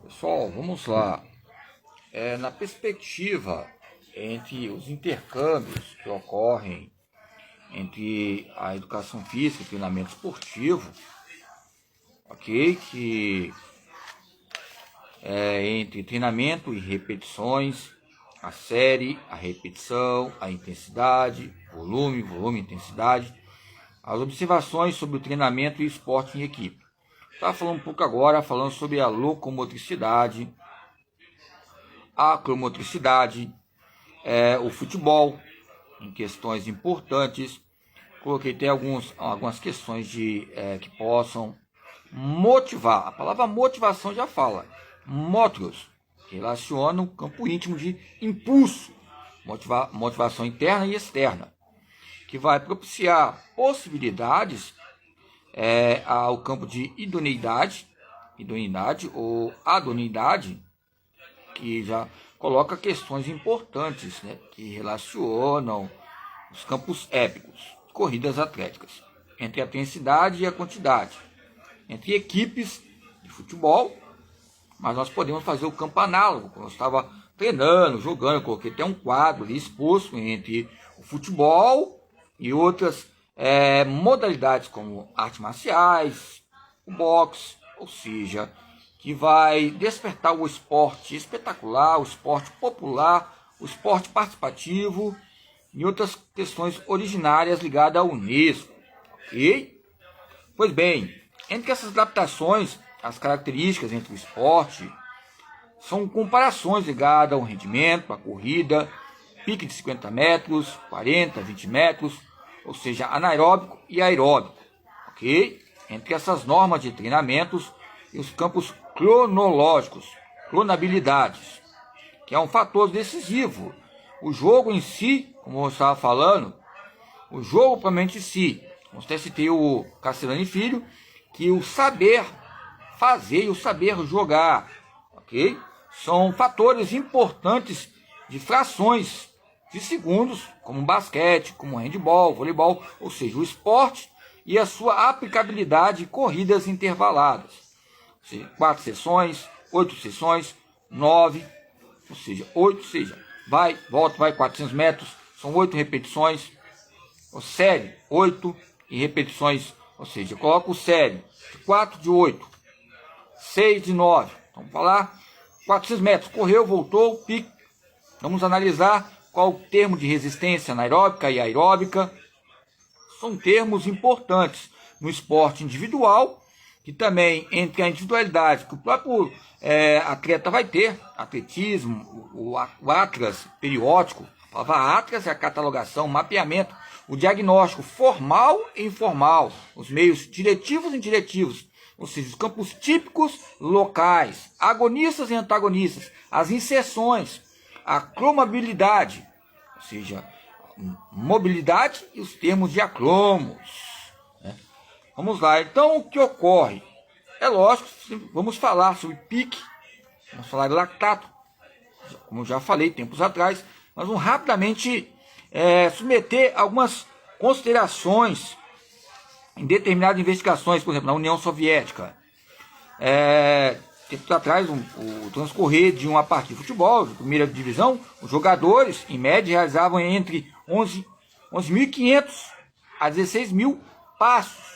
Pessoal, vamos lá. Na perspectiva entre os intercâmbios que ocorrem entre a educação física e o treinamento esportivo, ok? Que é entre treinamento e repetições, a série, a repetição, a intensidade, volume, intensidade, as observações sobre o treinamento e esporte em equipe. Estava falando um pouco agora, falando sobre a locomotricidade, a cromotricidade, o futebol, em questões importantes. Coloquei até algumas questões que possam motivar. A palavra motivação já fala. Motors, que relaciona o campo íntimo de impulso, motivação interna e externa, que vai propiciar possibilidades ao campo de idoneidade ou adoneidade, que já coloca questões importantes, né, que relacionam os campos épicos, corridas atléticas, entre a intensidade e a quantidade, entre equipes de futebol, mas nós podemos fazer o campo análogo, quando eu estava treinando, jogando, eu coloquei até um quadro ali exposto entre o futebol e outras modalidades como artes marciais, o boxe, ou seja, que vai despertar o esporte espetacular, o esporte popular, o esporte participativo e outras questões originárias ligadas à Unesco. Ok? Pois bem, entre essas adaptações, as características entre o esporte são comparações ligadas ao rendimento, à corrida, pique de 50 metros, 40, 20 metros, ou seja, anaeróbico e aeróbico. Ok? Entre essas normas de treinamentos e os campos cronológicos, clonabilidades, que é um fator decisivo. O jogo em si, como eu estava falando, o jogo propriamente em si, como até citei o Castelani Filho, que o saber fazer e o saber jogar, ok? São fatores importantes de frações de segundos, como basquete, como handebol, voleibol, ou seja, o esporte e a sua aplicabilidade em corridas intervaladas. 4 sessões, 8 sessões, 9, ou seja, 8, vai, volta, vai 400 metros, são 8 repetições, série 8 e repetições, ou seja, eu coloco o série de 4 de 8, 6 de 9, vamos falar, 400 metros, correu, voltou, pique, vamos analisar qual o termo de resistência anaeróbica e aeróbica, são termos importantes no esporte individual, que também entre a individualidade que o próprio atleta vai ter, atletismo, o atlas periódico, a palavra atlas é a catalogação, o mapeamento, o diagnóstico formal e informal, os meios diretivos e indiretivos, ou seja, os campos típicos locais, agonistas e antagonistas, as inserções, a cromabilidade, ou seja, mobilidade e os termos de acromos. Vamos lá, então o que ocorre? É lógico, vamos falar sobre pique, vamos falar de lactato, como eu já falei tempos atrás, mas vamos rapidamente submeter algumas considerações em determinadas investigações, por exemplo, na União Soviética. Tempos atrás, o transcorrer de uma partida de futebol, de primeira divisão, os jogadores, em média, realizavam entre 11.500 a 16.000 passos.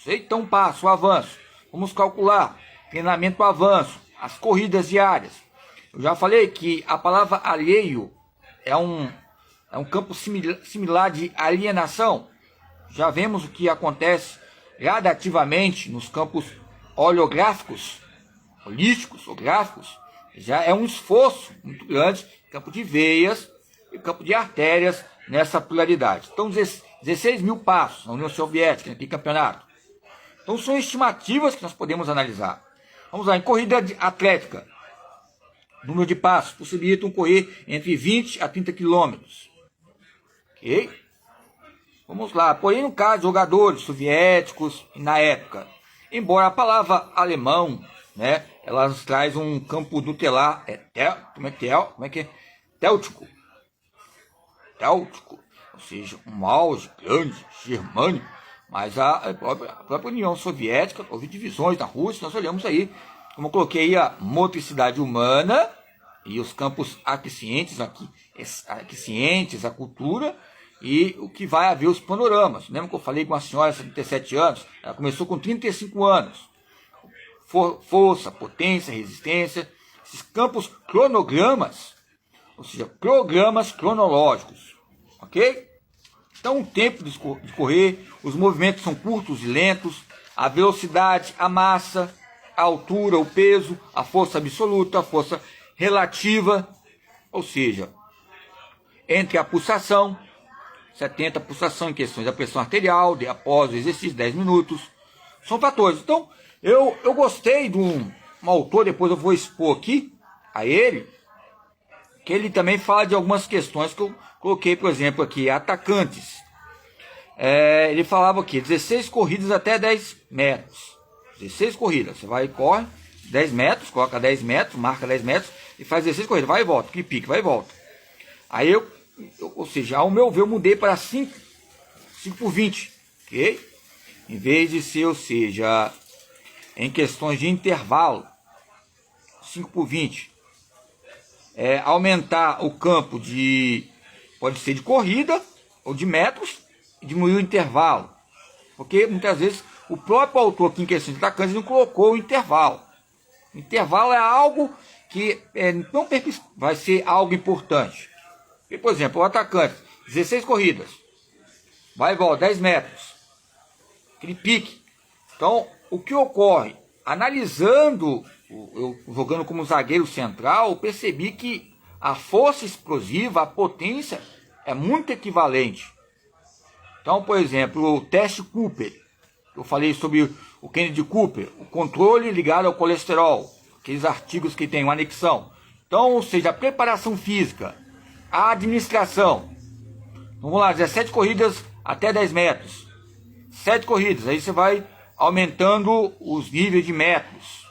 Então, passo, avanço. Vamos calcular. Treinamento avanço. As corridas diárias. Eu já falei que a palavra alheio é um campo similar de alienação. Já vemos o que acontece gradativamente nos campos oleográficos, holísticos ou gráficos. Já é um esforço muito grande, campo de veias e campo de artérias nessa pluralidade. Então, 16.000 passos na União Soviética, naquele campeonato. Então, são estimativas que nós podemos analisar. Vamos lá, em corrida atlética, número de passos possibilitam correr entre 20 a 30 quilômetros. Ok? Vamos lá, porém, no caso de jogadores soviéticos, na época, embora a palavra alemão, né, ela traz um campo tutelar, téltico, ou seja, um auge grande, germânico. Mas a própria União Soviética, houve divisões na Rússia, nós olhamos aí como eu coloquei a motricidade humana e os campos aquecientes, a cultura, e o que vai haver os panoramas. Lembra que eu falei com uma senhora de 77 anos? Ela começou com 35 anos. Força, potência, resistência, esses campos cronogramas, ou seja, programas cronológicos, ok? Então o tempo de correr, os movimentos são curtos e lentos, a velocidade, a massa, a altura, o peso, a força absoluta, a força relativa, ou seja, entre a pulsação, 70 pulsação em questões da pressão arterial, após o exercício, 10 minutos, são fatores. Então, eu gostei de um autor, depois eu vou expor aqui a ele, que ele também fala de algumas questões que eu coloquei, por exemplo, aqui, atacantes. Ele falava aqui, 16 corridas até 10 metros. 16 corridas, você vai e corre 10 metros, coloca 10 metros, marca 10 metros e faz 16 corridas, vai e volta, pique, vai e volta. Aí ou seja, ao meu ver, eu mudei para 5 por 20, ok? Em vez de ser, ou seja, em questões de intervalo, 5 por 20. Aumentar o campo pode ser de corrida ou de metros, e diminuir o intervalo. Porque muitas vezes o próprio autor aqui em questão de atacantes não colocou o intervalo. O intervalo é algo que não vai ser algo importante. E, por exemplo, o atacante, 16 corridas, vai e volta, 10 metros, aquele pique. Então, o que ocorre? Analisando, eu jogando como zagueiro central, eu percebi que a força explosiva, a potência, é muito equivalente. Então, por exemplo, o teste Cooper, eu falei sobre o Kennedy Cooper, o controle ligado ao colesterol, aqueles artigos que tem uma anexão. Então, ou seja, a preparação física, a administração. Vamos lá, 17 corridas até 10 metros. 7 corridas, aí você vai aumentando os níveis de metros.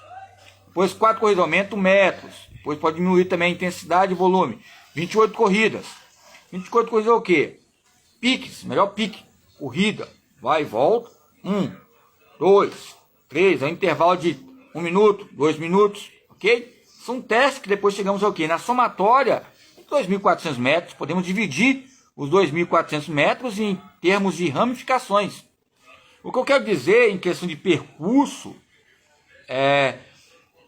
Depois 4 corridas, aumenta metros. Depois pode diminuir também a intensidade e volume. 28 corridas. 28 corridas é o quê? Piques, melhor pique. Corrida, vai e volta. 1, 2, 3, é um intervalo de 1 minuto, 2 minutos, ok? São testes que depois chegamos ao quê? Na somatória, 2.400 metros, podemos dividir os 2.400 metros em termos de ramificações. O que eu quero dizer em questão de percurso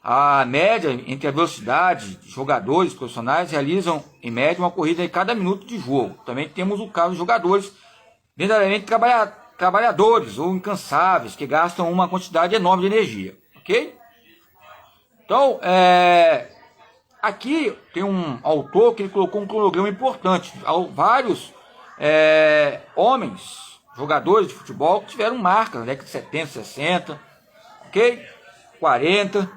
a média entre a velocidade de jogadores profissionais realizam em média uma corrida em cada minuto de jogo. Também temos o caso de jogadores verdadeiramente trabalhadores ou incansáveis que gastam uma quantidade enorme de energia, ok? Então, aqui tem um autor que ele colocou um cronograma importante. Vários homens, jogadores de futebol que tiveram marcas na década de 70, 60, ok? 40.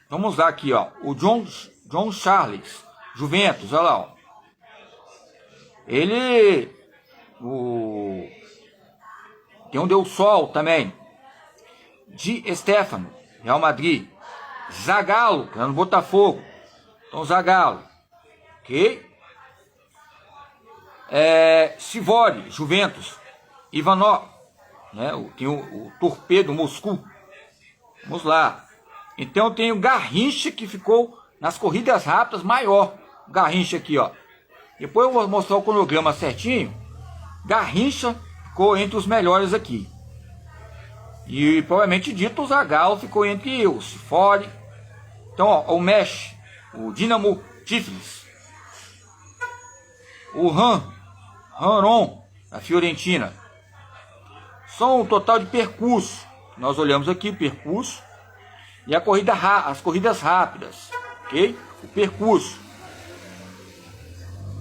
Vamos lá aqui, ó. O John Charles, Juventus, olha lá, ó. Ele tem um Del Sol também. Di Stéfano, Real Madrid. Zagallo, que é no Botafogo. Então, Zagallo, ok? Sivori, Juventus. Ivanov, né? Tem o Torpedo Moscou. Vamos lá. Então tem o Garrincha, que ficou nas corridas rápidas maior. Garrincha aqui, ó. Depois eu vou mostrar o cronograma certinho. Garrincha ficou entre os melhores aqui. E provavelmente dito o Zagallo ficou entre o Sivori. Então, ó, o Mesh, o Dinamo Tiflis, o Ranron, da Fiorentina. São um total de percurso. Nós olhamos aqui, percurso. E as corridas rápidas, ok? O percurso.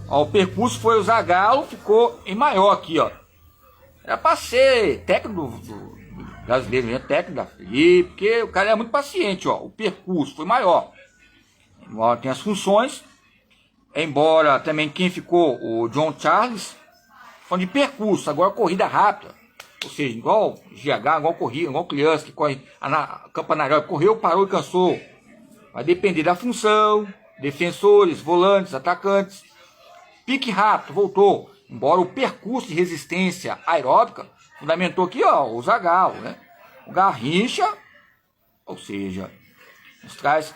Ó, o percurso foi o Zagallo, ficou em maior aqui, ó. Era para ser técnico do brasileiro, né? Técnico da Felipe, porque o cara é muito paciente, ó. O percurso foi maior. Tem as funções. Embora também quem ficou, o John Charles, falando de percurso, agora corrida rápida. Ou seja, igual GH, igual criança que corre campanário, correu, parou e cansou. Vai depender da função, defensores, volantes, atacantes. Pique rápido, voltou. Embora o percurso de resistência aeróbica, fundamentou aqui, ó, o Zagallo, né? O Garrincha, ou seja, nos traz